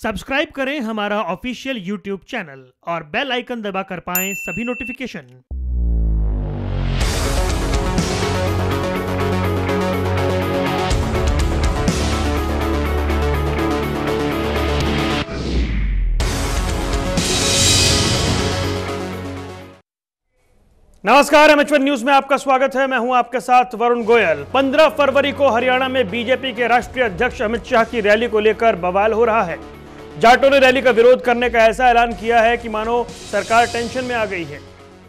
Subscribe करें हमारा official YouTube channel और बेल आइकन दबाकर पाएं सभी नोटिफिकेशन। नमस्कार, एमएच1 न्यूज में आपका स्वागत है। मैं हूं आपके साथ वरुण गोयल। 15 फरवरी को हरियाणा में बीजेपी के राष्ट्रीय अध्यक्ष अमित शाह की रैली को लेकर बवाल हो रहा है। जाटों ने रैली का विरोध करने का ऐसा ऐलान किया है कि मानो सरकार टेंशन में आ गई है।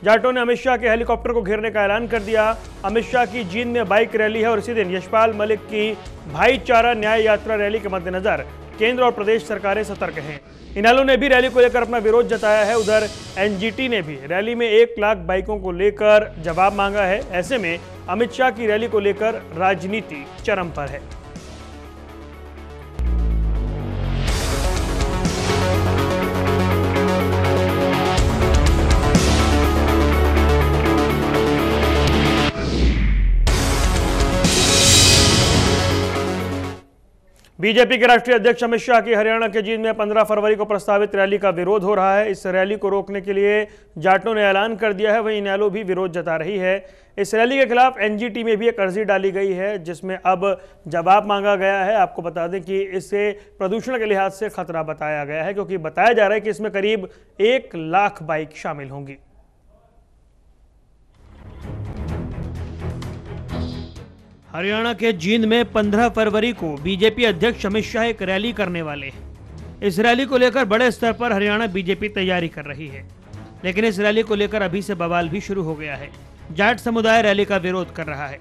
जाटों ने अमित शाह के हेलीकॉप्टर को घेरने का ऐलान कर दिया। अमित शाह की जींद में बाइक रैली है और इसी दिन यशपाल मलिक की भाईचारा न्याय यात्रा रैली के मद्देनजर केंद्र और प्रदेश सरकारें सतर्क हैं। इनेलो ने भी रैली को लेकर अपना विरोध जताया है। उधर एनजीटी ने भी रैली में 1 लाख बाइकों को लेकर जवाब मांगा है। ऐसे में अमित शाह की रैली को लेकर राजनीति चरम पर है। बीजेपी के राष्ट्रीय अध्यक्ष अमित शाह की हरियाणा के जींद में 15 फरवरी को प्रस्तावित रैली का विरोध हो रहा है। इस रैली को रोकने के लिए जाटों ने ऐलान कर दिया है, वहीं इनेलो भी विरोध जता रही है। इस रैली के खिलाफ एनजीटी में भी एक अर्जी डाली गई है जिसमें अब जवाब मांगा गया है। आपको बता दें कि इससे प्रदूषण के लिहाज से खतरा बताया गया है, क्योंकि बताया जा रहा है कि इसमें करीब 1 लाख बाइक शामिल होंगी। हरियाणा के जींद में 15 फरवरी को बीजेपी अध्यक्ष अमित शाह एक रैली करने वाले हैं। इस रैली को लेकर बड़े स्तर पर हरियाणा बीजेपी तैयारी कर रही है, लेकिन इस रैली को लेकर अभी से बवाल भी शुरू हो गया है। जाट समुदाय रैली का विरोध कर रहा है।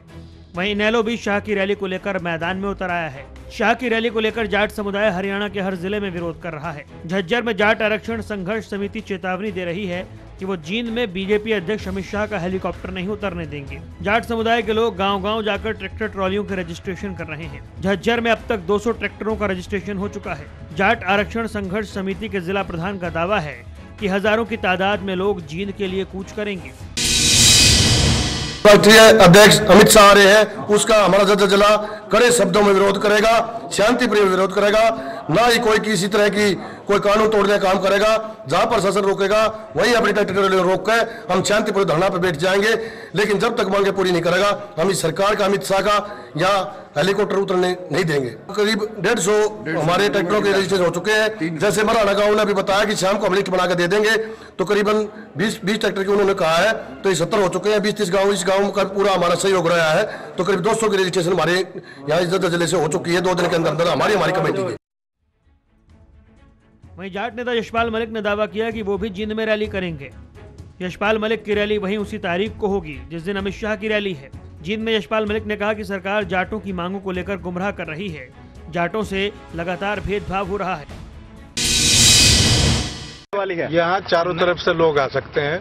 वहीं इनेलो भी शाह की रैली को लेकर मैदान में उतर आया है। शाह की रैली को लेकर जाट समुदाय हरियाणा के हर जिले में विरोध कर रहा है। झज्जर में जाट आरक्षण संघर्ष समिति चेतावनी दे रही है कि वो जींद में बीजेपी अध्यक्ष अमित शाह का हेलीकॉप्टर नहीं उतरने देंगे। जाट समुदाय के लोग गांव-गांव जाकर ट्रैक्टर ट्रॉलियों के रजिस्ट्रेशन कर रहे हैं। झज्जर में अब तक 200 ट्रैक्टरों का रजिस्ट्रेशन हो चुका है। जाट आरक्षण संघर्ष समिति के जिला प्रधान का दावा है कि हजारों की तादाद में लोग जींद के लिए कूच करेंगे। राष्ट्रीय अध्यक्ष अमित शाह आ रहे हैं, उसका हमारा जद्द जिला कड़े शब्दों में विरोध करेगा, शांतिप्रिय विरोध करेगा। ना ही कोई किसी तरह की कोई कानून तोड़ने का काम करेगा। जहां प्रशासन रोकेगा वहीं अपनी ट्रैक्टर रोक कर हम शांतिपूर्ण धरना पर बैठ जाएंगे, लेकिन जब तक मांगे पूरी नहीं करेगा हम इस सरकार का, अमित शाह का या हेलीकॉप्टर उतरने नहीं देंगे। करीब 150 हमारे ट्रैक्टरों के रजिस्ट्रेशन हो चुके हैं। जैसे मराना गांव ने अभी बताया कि शाम को हम लिस्ट बनाकर दे देंगे, तो करीबन 20 ट्रैक्टर की उन्होंने कहा है, तो ये 70 हो चुके हैं। 20-30 गाँव, इस गाँव का पूरा हमारा सहयोग रहा है, तो करीब 200 की रजिस्ट्रेशन हमारे यहाँ इस जिले से हो चुकी है 2 दिन के अंदर हमारी कमेटी की। वहीं जाट नेता यशपाल मलिक ने दावा किया कि वो भी जींद में रैली करेंगे। यशपाल मलिक की रैली वहीं उसी तारीख को होगी जिस दिन अमित शाह की रैली है। जींद में यशपाल मलिक ने कहा कि सरकार जाटों की मांगों को लेकर गुमराह कर रही है। जाटों से लगातार भेदभाव हो रहा है। यहाँ चारों तरफ से लोग आ सकते हैं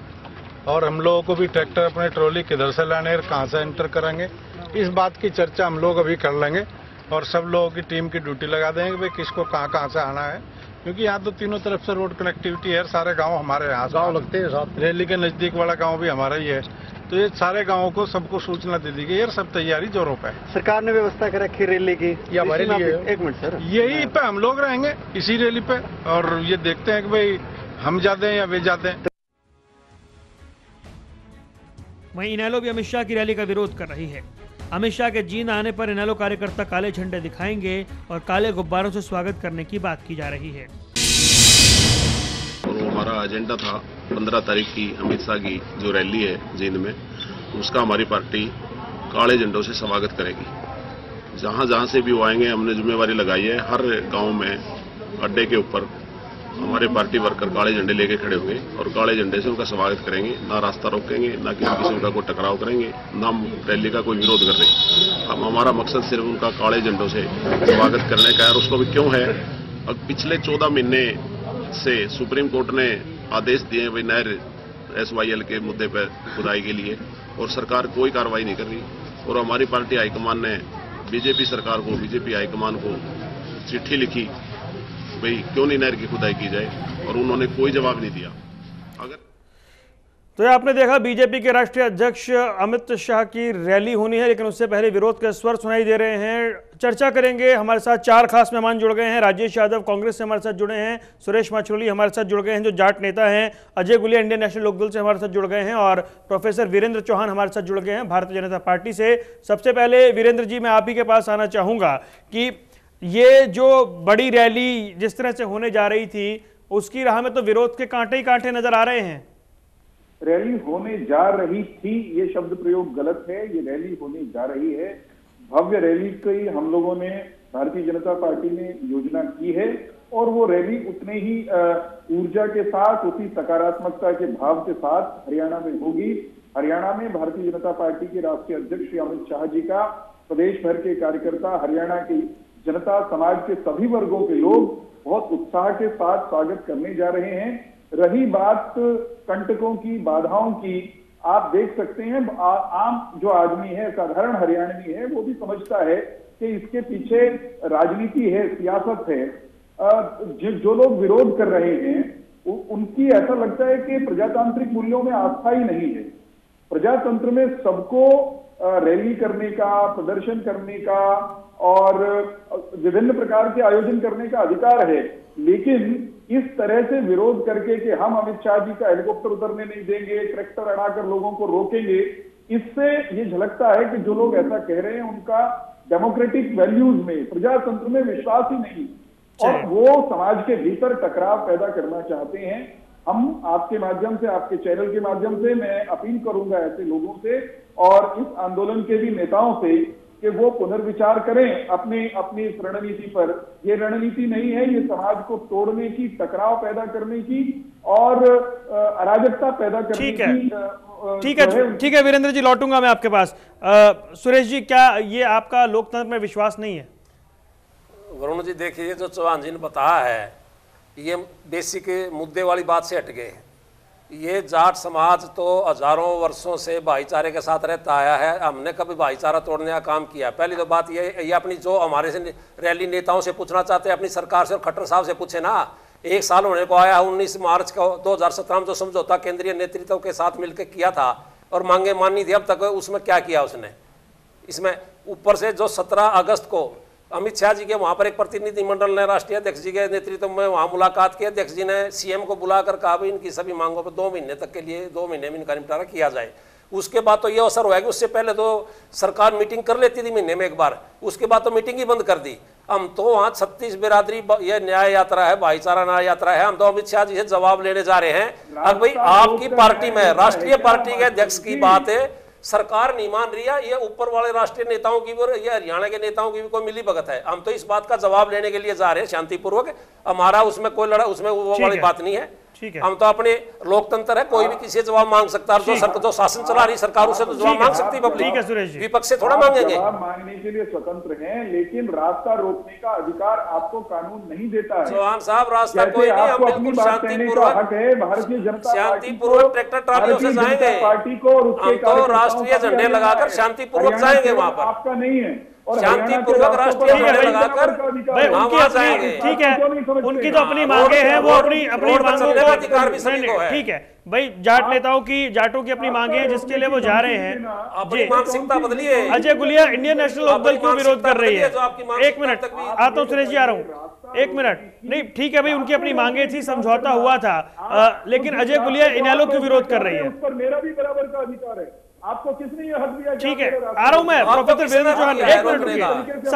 और हम लोगों को भी ट्रैक्टर अपने ट्रॉली किधर से लाने और कहाँ से एंटर करेंगे, इस बात की चर्चा हम लोग अभी कर लेंगे और सब लोगों की टीम की ड्यूटी लगा देंगे भाई किसको कहाँ से आना है, क्योंकि यहाँ तो तीनों तरफ से रोड कनेक्टिविटी है। सारे गांव हमारे यहाँ गांव लगते हैं, साथ रैली के नजदीक वाला गांव भी हमारा ही है, तो ये सारे गांवों को सबको सूचना दे दी गई है। सब तैयारी जोरों पे है। सरकार ने व्यवस्था कर रखी रैली की, ये हमारे लिए। एक मिनट सर, यही पे हम लोग रहेंगे इसी रैली पे और ये देखते हैं कि भाई हम जाते हैं या वे जाते हैं। वहीं इनेलो भी अमित शाह की रैली का विरोध कर रही है। अमित शाह के जींद आने पर इनेलो कार्यकर्ता काले झंडे दिखाएंगे और काले गुब्बारों से स्वागत करने की बात की जा रही है। और हमारा एजेंडा था 15 तारीख की अमित शाह की जो रैली है जींद में, उसका हमारी पार्टी काले झंडों से स्वागत करेगी। जहां जहां से भी वो आएंगे हमने जिम्मेवारी लगाई है, हर गांव में अड्डे के ऊपर हमारे पार्टी वर्कर काले झंडे लेके खड़े होंगे और काले झंडे से उनका स्वागत करेंगे। ना रास्ता रोकेंगे, ना किसी किस्म का कोई टकराव करेंगे, ना रैली का कोई विरोध कर रहे। हम हमारा मकसद सिर्फ उनका काले झंडों से स्वागत करने का है। और उसको भी क्यों है, अब पिछले 14 महीने से सुप्रीम कोर्ट ने आदेश दिए हैं भाई नहर SYL के मुद्दे पर खुदाई के लिए, और सरकार कोई कार्रवाई नहीं कर रही। और हमारी पार्टी हाईकमान ने बीजेपी सरकार को, बीजेपी हाईकमान को चिट्ठी लिखी भाई क्यों नहीं नहर की खुदाई की जाए, और उन्होंने कोई जवाब नहीं दिया। अगर तो ये आपने देखा बीजेपी के राष्ट्रीय अध्यक्ष अमित शाह की रैली होनी है, लेकिन उससे पहले विरोध के स्वर सुनाई दे रहे हैं। चर्चा करेंगे, हमारे साथ 4 खास मेहमान जुड़ गए हैं। राजेश यादव कांग्रेस से हमारे साथ जुड़े हैं, सुरेश माछोली हमारे साथ जुड़ गए हैं जो जाट नेता हैं, अजय गुलिया इंडियन नेशनल लोकदल से हमारे साथ जुड़ गए हैं और प्रोफेसर वीरेंद्र चौहान हमारे साथ जुड़ गए हैं भारतीय जनता पार्टी से। सबसे पहले वीरेंद्र जी, मैं आप ही के पास आना चाहूँगा कि ये जो बड़ी रैली जिस तरह से होने जा रही थी उसकी राह में तो विरोध के कांटे ही कांटे नजर आ रहे हैं। रैली होने जा रही थी, ये शब्द प्रयोग गलत है। ये रैली होने जा रही है। भव्य रैली की हम लोगों ने भारतीय जनता पार्टी ने योजना की है और वो रैली उतने ही ऊर्जा के साथ, उसी सकारात्मकता के भाव के साथ हरियाणा में होगी। हरियाणा में भारतीय जनता पार्टी के राष्ट्रीय अध्यक्ष श्री अमित शाह जी का प्रदेश भर के कार्यकर्ता, हरियाणा की जनता, समाज के सभी वर्गों के लोग बहुत उत्साह के साथ स्वागत करने जा रहे हैं। रही बात कंटकों की, बाधाओं की, आप देख सकते हैं आम जो आदमी है, साधारण हरियाणवी है, वो भी समझता है कि इसके पीछे राजनीति है, सियासत है। जो लोग विरोध कर रहे हैं उनकी ऐसा लगता है कि प्रजातांत्रिक मूल्यों में आस्था ही नहीं है। प्रजातंत्र में सबको रैली करने का, प्रदर्शन करने का और विभिन्न प्रकार के आयोजन करने का अधिकार है, लेकिन इस तरह से विरोध करके कि हम अमित शाह जी का हेलीकॉप्टर उतरने नहीं देंगे, ट्रैक्टर अड़ाकर लोगों को रोकेंगे, इससे ये झलकता है कि जो लोग ऐसा कह रहे हैं उनका डेमोक्रेटिक वैल्यूज में, प्रजातंत्र में विश्वास ही नहीं और वो समाज के भीतर टकराव पैदा करना चाहते हैं। हम आपके माध्यम से, आपके चैनल के माध्यम से मैं अपील करूंगा ऐसे लोगों से और इस आंदोलन के भी नेताओं से कि वो पुनर्विचार करें अपनी इस रणनीति पर। ये रणनीति नहीं है, ये समाज को तोड़ने की, टकराव पैदा करने की और अराजकता पैदा करने की। ठीक है वीरेंद्र जी, लौटूंगा मैं आपके पास। सुरेश जी, क्या ये आपका लोकतंत्र में विश्वास नहीं है? वरुण जी, देखिए जो चौहान जी ने बताया है ये बेसिक मुद्दे वाली बात से हट गए। ये जाट समाज तो हजारों वर्षों से भाईचारे के साथ रहता आया है। हमने कभी भाईचारा तोड़ने का काम किया? पहली तो बात ये अपनी जो हमारे से रैली नेताओं से पूछना चाहते हैं, अपनी सरकार से और खट्टर साहब से पूछे ना। 1 साल होने को आया, 19 मार्च को 2017 में जो समझौता केंद्रीय नेतृत्व के साथ मिलकर किया था और मांगे मानी थी, अब तक उसमें क्या किया उसने? इसमें ऊपर से जो 17 अगस्त को अमित शाह जी के वहाँ पर एक प्रतिनिधिमंडल ने राष्ट्रीय अध्यक्ष जी के नेतृत्व में वहाँ मुलाकात की, अध्यक्ष जी ने सीएम को बुलाकर कहा भी इनकी सभी मांगों पर 2 महीने तक के लिए 2 महीने में इनका निपटारा किया जाए। उसके बाद तो ये अवसर हुआ कि उससे पहले तो सरकार मीटिंग कर लेती थी महीने में एक बार, उसके बाद तो मीटिंग ही बंद कर दी। हम तो वहाँ 36 बिरादरी, ये न्याय यात्रा है, भाईचारा न्याय यात्रा है, हम तो अमित शाह जी से जवाब लेने जा रहे हैं। अब भाई आपकी पार्टी में राष्ट्रीय पार्टी के अध्यक्ष की बात है, सरकार नहीं मान रही है, ये ऊपर वाले राष्ट्रीय नेताओं की भी और ये हरियाणा के नेताओं की भी कोई मिली भगत है। हम तो इस बात का जवाब लेने के लिए जा रहे हैं शांतिपूर्वक। हमारा उसमें कोई लड़ा, उसमें वो वाली बात नहीं है। हम तो अपने लोकतंत्र है, कोई भी किसी से जवाब मांग सकता है। जो शासन चला रही सरकार उससे तो जवाब मांग सकती है पब्लिक, विपक्ष से थोड़ा मांगेंगे। जवाब मांगने के लिए स्वतंत्र हैं, लेकिन रास्ता रोकने का अधिकार आपको कानून नहीं देता है। चौहान साहब, रास्ता कोई नहीं, हम बिल्कुल शांतिपूर्वक भारतीय जनता शांतिपूर्वक ट्रैक्टर ट्रालियों से जाएंगे। पार्टी को हम तो राष्ट्रीय झंडे लगाकर शांतिपूर्वक जाएंगे वहाँ पर। आपका नहीं है, शांतिपूर्वक राष्ट्रीय झंडे लगाकर वहाँ जाएंगे। ठीक है, उनकी तो अपनी मांगे हैं, वो अपनी मांगों का अधिकार भी सभी को है। ठीक है भाई, जाटों की अपनी मांगे हैं जिसके लिए वो जा रहे हैं। अपनी मानसिकता बदलिए। अजय गुलिया इंडियन नेशनल लोकदल क्यों विरोध कर रही है? 1 मिनट आता हूँ सुरेश जी, आ रहा हूँ 1 मिनट। नहीं ठीक है भाई, उनकी अपनी मांगे थी, समझौता हुआ था, लेकिन अजय गुलिया इनेलो क्यों विरोध कर रही है? उस पर मेरा भी बराबर का अधिकार है। आपको किसने ये हक दिया? ठीक है, आ रहा हूं मैं। प्रोफेसर वीरेंद्र चौहान, 1 मिनट रुकिए।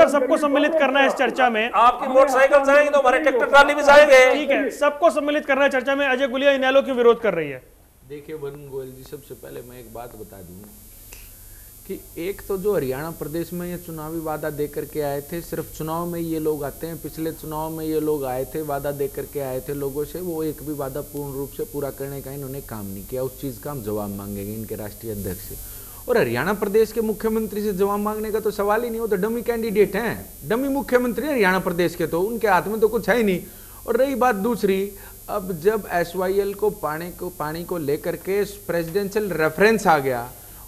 सबको सम्मिलित करना है इस चर्चा में। आपकी मोटरसाइकिल जाएंगे तो हमारे ट्रैक्टर ट्राली भी जाएंगे। ठीक है, सबको सम्मिलित करना है चर्चा में। अजय गुलिया इनेलो क्यों विरोध कर रही है? देखिए वरुण गोयल जी, सबसे पहले मैं एक बात बता दूं कि एक तो जो हरियाणा प्रदेश में ये चुनावी वादा दे करके आए थे, सिर्फ चुनाव में ये लोग आते हैं, पिछले चुनाव में ये लोग आए थे, वादा दे करके आए थे लोगों से, वो एक भी वादा पूर्ण रूप से पूरा करने का इन्होंने काम नहीं किया। उस चीज़ का हम जवाब मांगेंगे इनके राष्ट्रीय अध्यक्ष से। और हरियाणा प्रदेश के मुख्यमंत्री से जवाब मांगने का तो सवाल ही नहीं, वो तो डमी कैंडिडेट हैं, डमी मुख्यमंत्री हरियाणा प्रदेश के, तो उनके हाथ में तो कुछ है ही नहीं। और रही बात दूसरी, अब जब SYL को पानी को लेकर के प्रेसिडेंशियल रेफरेंस आ गया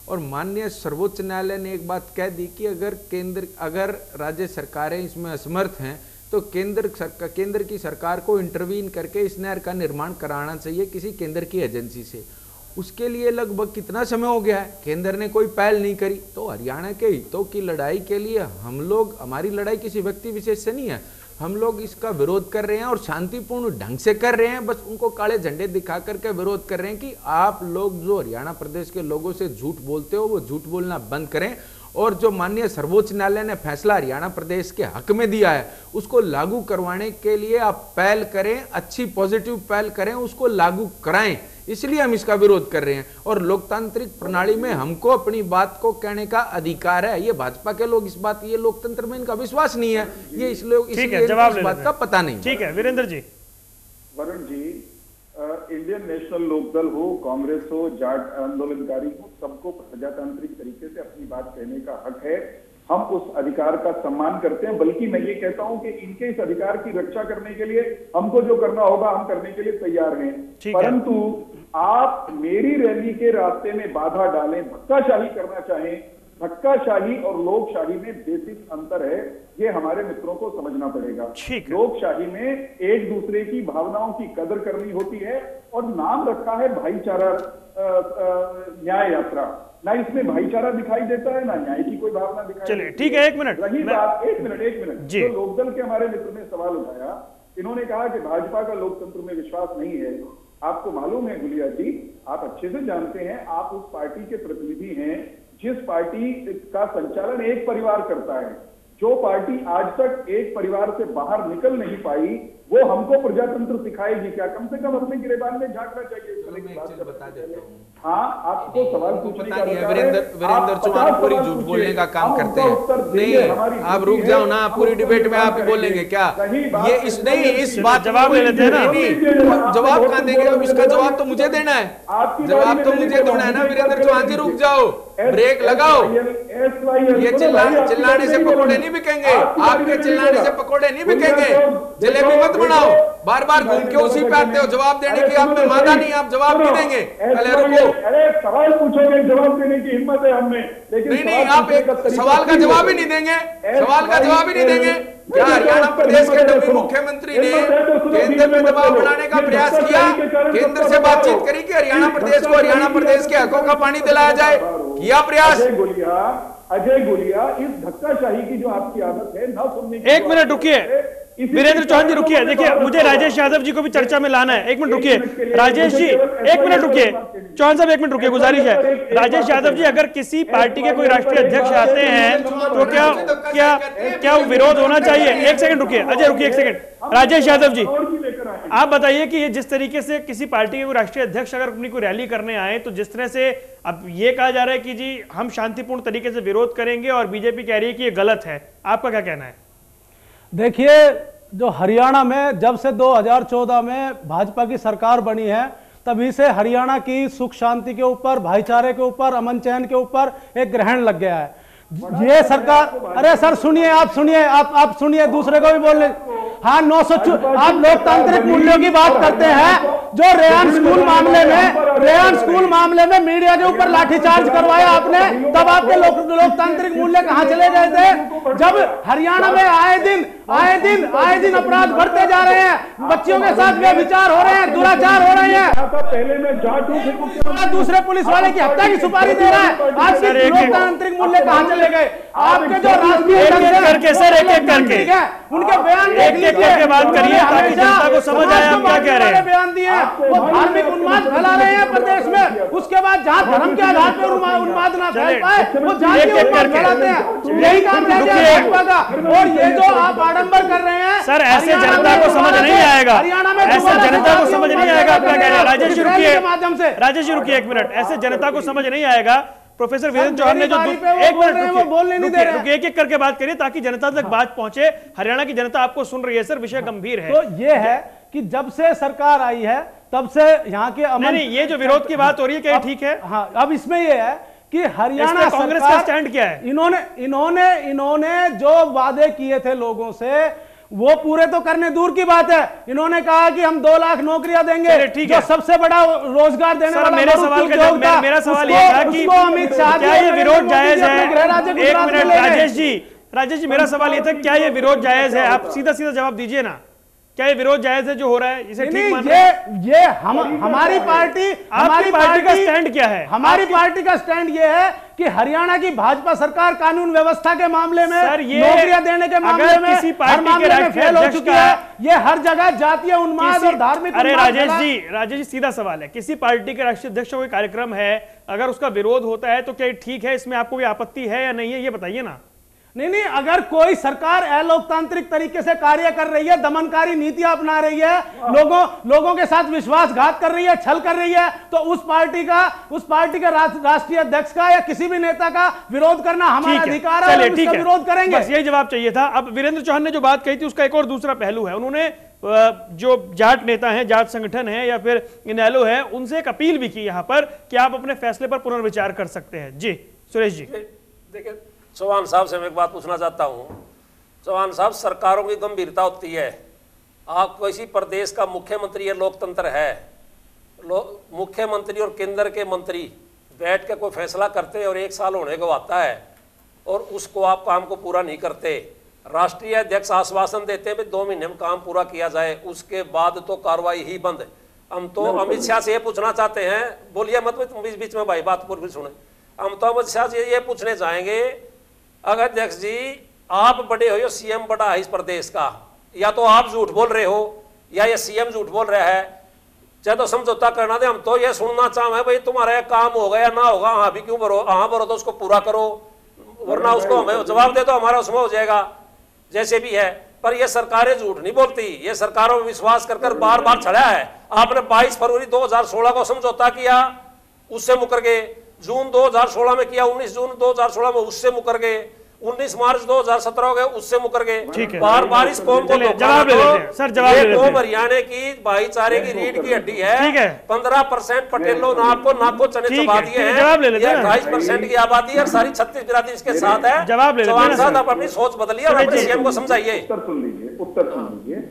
और माननीय सर्वोच्च न्यायालय ने एक बात कह दी कि अगर राज्य सरकारें इसमें असमर्थ हैं तो केंद्र की सरकार को इंटरवीन करके इस नहर का निर्माण कराना चाहिए किसी केंद्र की एजेंसी से। उसके लिए लगभग कितना समय हो गया है, केंद्र ने कोई पहल नहीं करी। तो हरियाणा के हितों की लड़ाई के लिए हम लोग, हमारी लड़ाई किसी व्यक्ति विशेष से नहीं है, हम लोग इसका विरोध कर रहे हैं और शांतिपूर्ण ढंग से कर रहे हैं। बस उनको काले झंडे दिखा करके विरोध कर रहे हैं कि आप लोग जो हरियाणा प्रदेश के लोगों से झूठ बोलते हो वो झूठ बोलना बंद करें, और जो माननीय सर्वोच्च न्यायालय ने फैसला हरियाणा प्रदेश के हक में दिया है उसको लागू करवाने के लिए आप पहल करें, अच्छी पॉजिटिव पहल करें, उसको लागू कराएं। इसलिए हम इसका विरोध कर रहे हैं और लोकतांत्रिक प्रणाली में हमको अपनी बात को कहने का अधिकार है। ये भाजपा के लोग इस बात, ये लोकतंत्र में इनका विश्वास नहीं है, ये इसलिए इस बात का पता नहीं। ठीक है वीरेंद्र जी। वरुण जी, इंडियन नेशनल लोकदल हो, कांग्रेस हो, जाट आंदोलनकारी हो, सबको प्रजातांत्रिक तरीके से अपनी बात कहने का हक है। हम उस अधिकार का सम्मान करते हैं, बल्कि मैं ये कहता हूं कि इनके इस अधिकार की रक्षा करने के लिए हमको जो करना होगा हम करने के लिए तैयार हैं। परंतु आप मेरी रैली के रास्ते में बाधा डालें, धक्काशाही करना चाहें, धक्काशाही और लोकशाही में बेसिक अंतर है, ये हमारे मित्रों को समझना पड़ेगा। लोकशाही में एक दूसरे की भावनाओं की कदर करनी होती है और नाम रखा है भाईचारा न्याय यात्रा, ना इसमें भाईचारा दिखाई देता है ना न्याय की कोई भावना दिखाई। चलिए ठीक है, एक मिनट रही बात, एक मिनट जो लोकदल के हमारे मित्र ने सवाल उठाया, इन्होंने कहा कि भाजपा का लोकतंत्र में विश्वास नहीं है। आपको मालूम है गुलिया जी, आप अच्छे से जानते हैं, आप उस पार्टी के प्रतिनिधि हैं जिस पार्टी का संचालन एक परिवार करता है। जो पार्टी आज तक एक परिवार से बाहर निकल नहीं पाई वो हमको प्रजातंत्र सिखाएगी क्या? कम से कम अपने गिरेबान में झांकना चाहिए। बता देता हूं, हाँ, आपको सवाल पूछने का वीरेंद्र चौहान पूरी झूठ बोलने का काम करते हैं। नहीं, आप रुक जाओ ना, पूरी डिबेट में आप ही बोलेंगे क्या? ये इस नहीं, इस बात जवाब ले लेते हैं ना। जवाब कहां देंगे? अब इसका जवाब तो मुझे देना है, जवाब तो मुझे देना है ना। वीरेंद्र चौहान जी रुक जाओ, ब्रेक लगाओ। ये चिल्लाने से पकौड़े नहीं बिकेंगे, आपके चिल्लाने से पकौड़े नहीं बिकेंगे। जलेबी मत बनाओ, बार बार घूम के उसी पे आते हो। जवाब देने की आप में मादा नहीं, आप जवाब नहीं देंगे। पहले रुको, अरे सवाल पूछोगे, जवाब देने की हिम्मत है हमें, लेकिन नहीं, आप एक सवाल का जवाब ही नहीं देंगे, सवाल का जवाब ही नहीं देंगे। क्या हरियाणा प्रदेश के डिप्टी मुख्यमंत्री ने केंद्र में दबाव बनाने का प्रयास किया? केंद्र से बातचीत करी कि हरियाणा प्रदेश को हरियाणा प्रदेश के हकों का पानी दिलाया जाए? किया प्रयास? अजय गोलिया, इस धक्काशाही की जो आपकी आदत है ना सुनने की। एक मिनट रुकिए वीरेंद्र चौहान जी, रुकिए। देखिए, मुझे राजेश यादव जी को भी चर्चा में लाना है। एक मिनट रुकिए राजेश जी, एक मिनट रुकिए। चौहान साहब एक मिनट रुकिए, गुजारिश है। राजेश यादव जी, अगर किसी पार्टी के कोई राष्ट्रीय अध्यक्ष आते हैं तो क्या विरोध होना चाहिए? एक सेकंड रुकिए, अजय रुकिए एक सेकंड। राजेश यादव जी, आप बताइए कि ये जिस तरीके से किसी पार्टी के कोई राष्ट्रीय अध्यक्ष अगर अपनी कोई रैली करने आए, तो जिस तरह से अब ये कहा जा रहा है कि जी हम शांतिपूर्ण तरीके से विरोध करेंगे और बीजेपी कह रही है कि ये गलत है, आपका क्या कहना है? देखिए, जो हरियाणा में जब से 2014 में भाजपा की सरकार बनी है तभी से हरियाणा की सुख शांति के ऊपर, भाईचारे के ऊपर, अमन चैन के ऊपर एक ग्रहण लग गया है। ये सरकार, अरे सर सुनिए, आप सुनिए, दूसरे को भी बोलने। हाँ, 900, आप लोकतांत्रिक मूल्यों की बात करते हैं। जो रेयान स्कूल मामले में मीडिया के ऊपर लाठीचार्ज करवाया आपने, तब आपके लोकतांत्रिक मूल्य कहां चले गए थे? जब हरियाणा में आए दिन अपराध बढ़ते जा रहे हैं, बच्चियों के साथ व्यभिचार हो रहे हैं, दुराचार हो रहे हैं, पहले में जाट दूसरे पुलिस वाले की हत्या की सुपारी दे रहा है। आपके लोकतांत्रिक मूल्य कहां चले गए? आपके जो राष्ट्रीय करके सर एक करके उनके बयान एक करके बात करिए ताकि जनता को समझ आए आप क्या कह रहे हैं। बयान दिए, वो धार्मिक उन्माद फैला रहे हैं प्रदेश में। उसके बाद जहां धर्म के आधार पर उन्माद ना फैल पाए, वो जाति उन्माद फैलाते हैं। यही काम रह गया भाजपा का। और ये जो आप आडंबर कर रहे हैं सर, ऐसे जनता को समझ नहीं आएगा, ऐसे जनता को समझ नहीं आएगा। आप क्या कह रहे हैं? राजेश जी रुकिए, राजेश जी रुकिए एक मिनट। ऐसे जनता को समझ नहीं आएगा। प्रोफेसर वीरेंद्र चौहान ने जो एक मिनट बोलने नहीं दे रहे, एक एक करके बात करिए ताकि जनता तक बात पहुंचे। हरियाणा की जनता आपको सुन रही है सर, विषय गंभीर है। तो ये है कि जब से सरकार आई है तब से यहाँ के अमन, नहीं, ये जो विरोध की बात हो रही है क्या ठीक है? हाँ, अब इसमें ये है कि हरियाणा कांग्रेस का स्टैंड क्या है? इन्होंने जो वादे किए थे लोगों से वो पूरे तो करने दूर की बात है। इन्होंने कहा कि हम 2 लाख नौकरियां देंगे, ठीक है, सबसे बड़ा रोजगार देने वाला। मेरा सवाल ये था कि अमित शाह क्या ये विरोध जायज है? एक मिनट राजेश जी, मेरा सवाल ये था क्या ये विरोध जायज है? आप सीधा जवाब दीजिए ना। क्या ये विरोध जायज है जो हो रहा है? इसे ठीक मान ये हमारी पार्टी का स्टैंड क्या है? हमारी पार्टी का स्टैंड ये है कि हरियाणा की भाजपा सरकार कानून व्यवस्था के मामले में, नौकरियां देने के मामले में, किसी पार्टी के राष्ट्रीय फेल हो अध्यक्ष चुकी है। ये हर जगह जातीय उन्माद और धार्मिक अरे राजेश जी सीधा सवाल है, किसी पार्टी के राष्ट्रीय अध्यक्ष का कोई कार्यक्रम है, अगर उसका विरोध होता है तो क्या ठीक है? इसमें आपको कोई आपत्ति है या नहीं है, ये बताइए ना। नहीं, अगर कोई सरकार अलोकतांत्रिक तरीके से कार्य कर रही है, दमनकारी नीतियां अपना रही है, लोगों के साथ विश्वासघात कर रही है, छल कर रही है, तो उस पार्टी का राष्ट्रीय अध्यक्ष का या किसी भी नेता का विरोध करना हमारा अधिकार है, हम उसका विरोध करेंगे। बस यही जवाब चाहिए था। अब वीरेंद्र चौहान ने जो बात कही थी उसका एक और दूसरा पहलू है। उन्होंने जो जाट नेता हैं, जाट संगठन है या फिर इनेलो है, उनसे एक अपील भी की यहाँ पर कि आप अपने फैसले पर पुनर्विचार कर सकते हैं। जी सुरेश जी। देखिए चौहान साहब से मैं एक बात पूछना चाहता हूं। चौहान साहब, सरकारों की गंभीरता होती है। आप किसी प्रदेश का मुख्यमंत्री, ये लोकतंत्र है, मुख्यमंत्री और केंद्र के मंत्री बैठ के कोई फैसला करते हैं और 1 साल होने को आता है और उसको आप काम को पूरा नहीं करते। राष्ट्रीय अध्यक्ष आश्वासन देते हैं 2 महीने में काम पूरा किया जाए, उसके बाद तो कार्रवाई ही बंद। हम तो अमित शाह से ये पूछना चाहते हैं, बोलिए मत बीच में भाई, बात पूरी सुने। हम तो अमित शाह से ये पूछने चाहेंगे, अगर अध्यक्ष जी आप बड़े हो, सीएम बड़ा है इस प्रदेश का, या तो आप झूठ बोल रहे हो या ये सीएम झूठ बोल रहा है, चाहे तो समझौता करना दे। हम तो ये सुनना चाहे भाई तुम्हारा काम होगा या ना होगा, हाँ भी क्यों भरो, हाँ भरो तो उसको पूरा करो, वरना उसको हमें जवाब दे दो, हमारा उसमें हो जाएगा, जैसे भी है। पर ये सरकारें झूठ नहीं बोलती, ये सरकारों में विश्वास कर बार बार चढ़ा है। आपने 22 फरवरी 2016 को समझौता किया, उससे मुकर गए। जून 2016 में किया, 19 जून 2016 में उससे मुकर गए। 19 मार्च 2017 हो गए, उससे मुकर गए। बार बार इस कौम को जवाब ले लेते हैं सर, जवाब ले लेते हैं। हरियाणा की भाईचारे की रीढ़ की हड्डी है। 15% पटेलों ने आपको चने चबा दिए हैं। 28% की आबादी है, सारी 36 बिरादरी इसके साथ है। जवाब ले लेते हैं। साहब आप अपनी सोच बदलिए और अपने सीएम को समझाइए। उत्तर सुन लीजिए।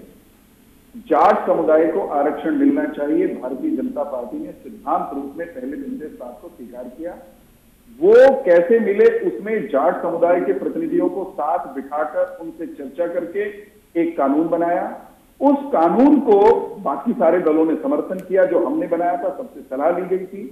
जाट समुदाय को आरक्षण मिलना चाहिए, भारतीय जनता पार्टी ने सिद्धांत रूप में पहले दिन से इस बात को स्वीकार किया। वो कैसे मिले, उसमें जाट समुदाय के प्रतिनिधियों को साथ बिठाकर उनसे चर्चा करके एक कानून बनाया। उस कानून को बाकी सारे दलों ने समर्थन किया, जो हमने बनाया था सबसे सलाह ली गई थी।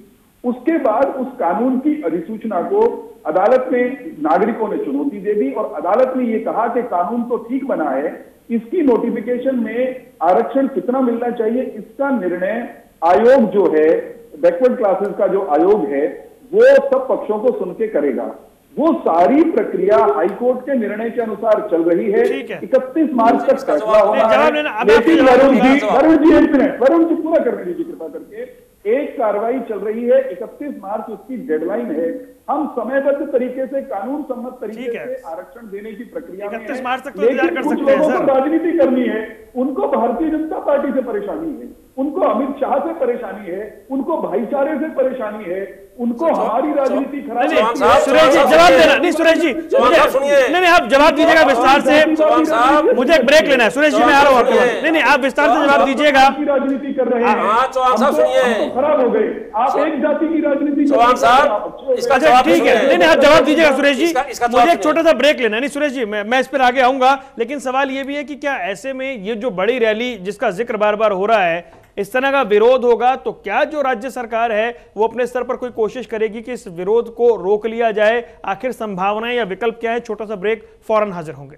उसके बाद उस कानून की अधिसूचना को अदालत में नागरिकों ने चुनौती दे दी और अदालत ने यह कहा कि कानून तो ठीक बना है, इसकी नोटिफिकेशन में आरक्षण कितना मिलना चाहिए इसका निर्णय आयोग जो है, बैकवर्ड क्लासेस का जो आयोग है, वो सब पक्षों को सुन के करेगा। वो सारी प्रक्रिया हाईकोर्ट के निर्णय के अनुसार चल रही है। 31 मार्च तक फैसला होना है। लेकिन वरुण जी एक मिनट, वरुण जी पूरा करने दीजिए कृपा करके। एक कार्रवाई चल रही है, 31 मार्च उसकी डेडलाइन है। हम समयबद्ध तरीके से, कानून सम्मत तरीके से आरक्षण देने की प्रक्रिया में 31 मार्च तक तो लेकिन कुछ लोगों को राजनीति करनी है, उनको भारतीय जनता पार्टी से परेशानी है, उनको अमित शाह से परेशानी है, उनको भाईचारे से परेशानी है, उनको हमारी राजनीति खराब। सुरेश जी जवाब देना। नहीं सुरेश जी नहीं, आप जवाब दीजिएगा विस्तार से। मुझे एक ब्रेक लेना है सुरेश जी, मैं आ रहा हूँ आपके पास। नहीं, आप विस्तार से जवाब दीजिएगा। राजनीति कर रहे हैं, चौहान साहब सुनिए, खराब हो गए। आप एक जाति की राजनीति, चौहान साहब इसका जवाब ठीक है। नहीं, आप जवाब दीजिएगा सुरेश जी, मुझे एक छोटा सा ब्रेक लेना है। नहीं सुरेश जी, मैं इस पर आगे आऊंगा, लेकिन सवाल ये भी है कि क्या ऐसे में ये जो बड़ी रैली जिसका जिक्र बार बार हो रहा है, इस तरह का विरोध होगा तो क्या जो राज्य सरकार है वो अपने स्तर पर कोई कोशिश करेगी कि इस विरोध को रोक लिया जाए? आखिर संभावनाएं या विकल्प क्या है? छोटा सा ब्रेक, फौरन हाजिर होंगे।